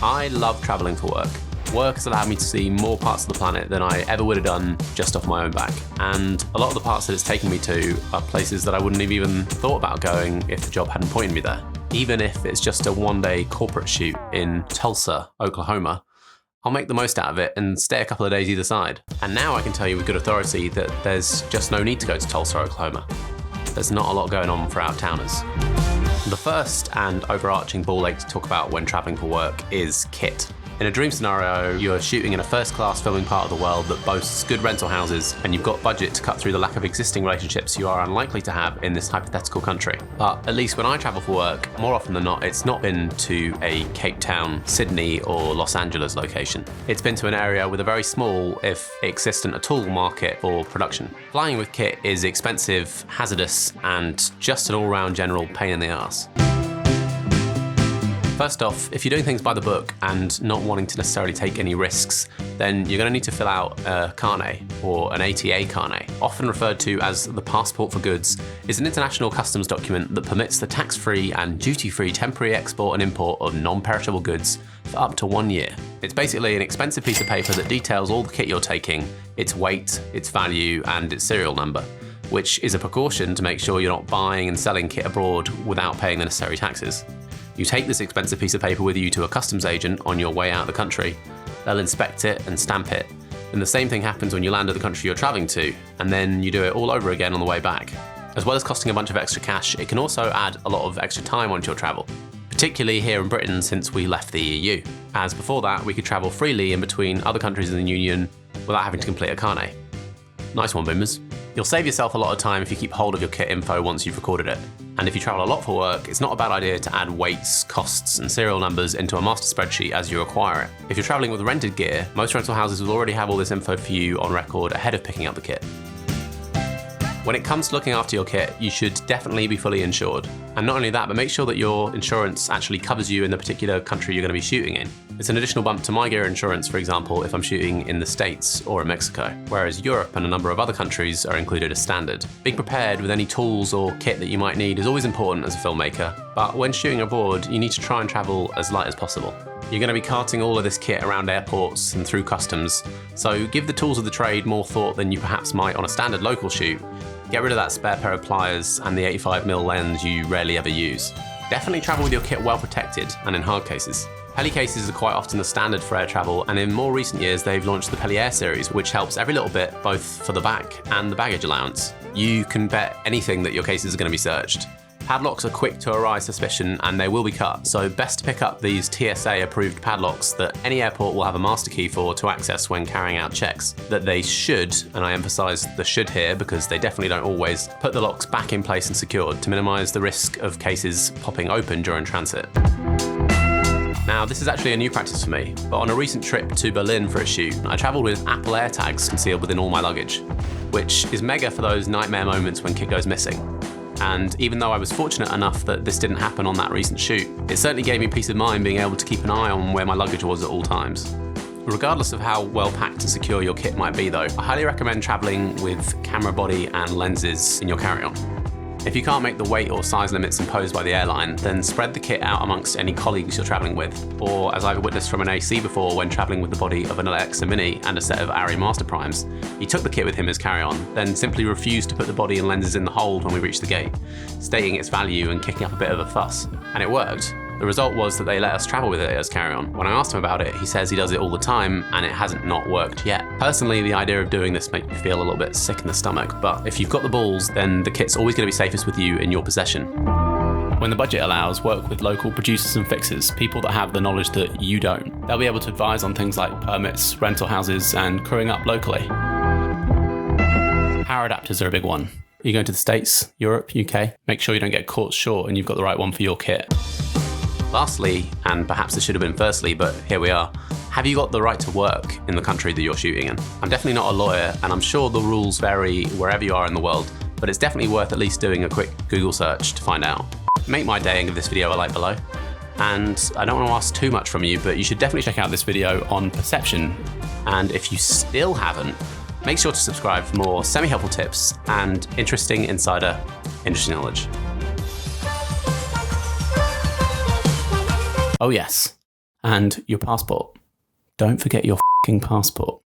I love traveling for work. Work has allowed me to see more parts of the planet than I ever would have done just off my own back. And a lot of the parts that it's taken me to are places that I wouldn't have even thought about going if the job hadn't pointed me there. Even if it's just a one-day corporate shoot in Tulsa, Oklahoma, I'll make the most out of it and stay a couple of days either side. And now I can tell you with good authority that there's just no need to go to Tulsa, Oklahoma. There's not a lot going on for out-of-towners. The first and overarching ball ache to talk about when traveling for work is kit. In a dream scenario, you're shooting in a first-class filming part of the world that boasts good rental houses, and you've got budget to cut through the lack of existing relationships you are unlikely to have in this hypothetical country. But at least when I travel for work, more often than not, it's not been to a Cape Town, Sydney, or Los Angeles location. It's been to an area with a very small, if existent at all, market for production. Flying with kit is expensive, hazardous, and just an all-round general pain in the arse. First off, if you're doing things by the book and not wanting to necessarily take any risks, then you're going to need to fill out a carnet, or an ATA carnet, often referred to as the passport for goods, is an international customs document that permits the tax-free and duty-free temporary export and import of non-perishable goods for up to 1 year. It's basically an expensive piece of paper that details all the kit you're taking, its weight, its value, and its serial number, which is a precaution to make sure you're not buying and selling kit abroad without paying the necessary taxes. You take this expensive piece of paper with you to a customs agent on your way out of the country. They'll inspect it and stamp it. And the same thing happens when you land at the country you're traveling to, and then you do it all over again on the way back. As well as costing a bunch of extra cash, it can also add a lot of extra time onto your travel, particularly here in Britain since we left the EU. As before that, we could travel freely in between other countries in the Union without having to complete a carnet. Nice one, boomers. You'll save yourself a lot of time if you keep hold of your kit info once you've recorded it. And if you travel a lot for work, it's not a bad idea to add weights, costs, and serial numbers into a master spreadsheet as you acquire it. If you're traveling with rented gear, most rental houses will already have all this info for you on record ahead of picking up the kit. When it comes to looking after your kit, you should definitely be fully insured. And not only that, but make sure that your insurance actually covers you in the particular country you're going to be shooting in. It's an additional bump to my gear insurance, for example, if I'm shooting in the States or in Mexico, whereas Europe and a number of other countries are included as standard. Being prepared with any tools or kit that you might need is always important as a filmmaker, but when shooting abroad, you need to try and travel as light as possible. You're going to be carting all of this kit around airports and through customs, so give the tools of the trade more thought than you perhaps might on a standard local shoot. Get rid of that spare pair of pliers and the 85mm lens you rarely ever use. Definitely travel with your kit well protected and in hard cases. Heli cases are quite often the standard for air travel, and in more recent years they've launched the Peli Air series, which helps every little bit both for the back and the baggage allowance. You can bet anything that your cases are going to be searched. Padlocks are quick to arouse suspicion and they will be cut, so best to pick up these TSA approved padlocks that any airport will have a master key for to access when carrying out checks. That they should, and I emphasise the should here because they definitely don't always, put the locks back in place and secured to minimise the risk of cases popping open during transit. Now, this is actually a new practice for me, but on a recent trip to Berlin for a shoot, I travelled with Apple AirTags concealed within all my luggage, which is mega for those nightmare moments when kit goes missing. And even though I was fortunate enough that this didn't happen on that recent shoot, it certainly gave me peace of mind being able to keep an eye on where my luggage was at all times. Regardless of how well packed and secure your kit might be though, I highly recommend travelling with camera body and lenses in your carry-on. If you can't make the weight or size limits imposed by the airline, then spread the kit out amongst any colleagues you're travelling with. Or, as I've witnessed from an AC before when travelling with the body of an Alexa Mini and a set of Arri Master Primes, he took the kit with him as carry-on, then simply refused to put the body and lenses in the hold when we reached the gate, stating its value and kicking up a bit of a fuss. And it worked. The result was that they let us travel with it as carry-on. When I asked him about it, he says he does it all the time and it hasn't not worked yet. Personally, the idea of doing this makes me feel a little bit sick in the stomach, but if you've got the balls, then the kit's always going to be safest with you in your possession. When the budget allows, work with local producers and fixers, people that have the knowledge that you don't. They'll be able to advise on things like permits, rental houses, and crewing up locally. Power adapters are a big one. You go to the States, Europe, UK, make sure you don't get caught short and you've got the right one for your kit. Lastly, and perhaps this should have been firstly, but here we are, have you got the right to work in the country that you're shooting in? I'm definitely not a lawyer, and I'm sure the rules vary wherever you are in the world, but it's definitely worth at least doing a quick Google search to find out. Make my day and give this video a like below. And I don't want to ask too much from you, but you should definitely check out this video on perception. And if you still haven't, make sure to subscribe for more semi-helpful tips and interesting insider industry knowledge. Oh yes, and your passport. Don't forget your fucking passport.